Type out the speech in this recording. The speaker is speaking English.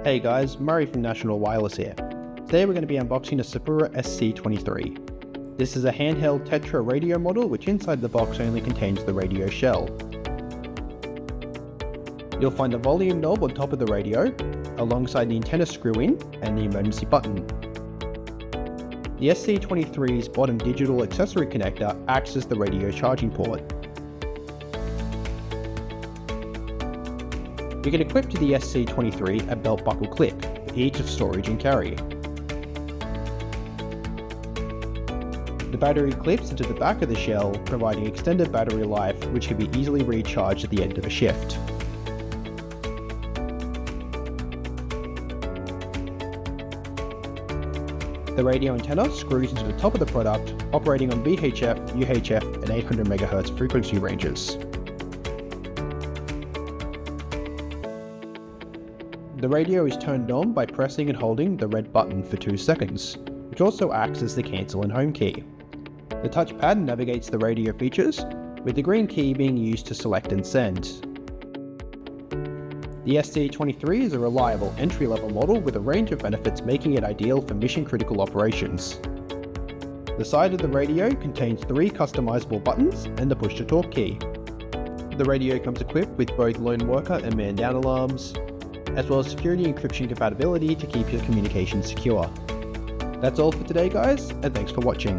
Hey guys, Murray from National Wireless here. Today we're going to be unboxing a Sepura SC23. This is a handheld TETRA radio model which inside the box only contains the radio shell. You'll find the volume knob on top of the radio, alongside the antenna screw-in and the emergency button. The SC23's bottom digital accessory connector acts as the radio charging port. You can equip to the SC23 a belt buckle clip for ease of storage and carry. The battery clips into the back of the shell, providing extended battery life which can be easily recharged at the end of a shift. The radio antenna screws into the top of the product, operating on VHF, UHF and 800 MHz frequency ranges. The radio is turned on by pressing and holding the red button for 2 seconds, which also acts as the cancel and home key. The touchpad navigates the radio features, with the green key being used to select and send. The SC23 is a reliable entry-level model with a range of benefits, making it ideal for mission-critical operations. The side of the radio contains 3 customizable buttons and the push-to-talk key. The radio comes equipped with both lone worker and man-down alarms, as well as security encryption compatibility to keep your communications secure. That's all for today guys, and thanks for watching.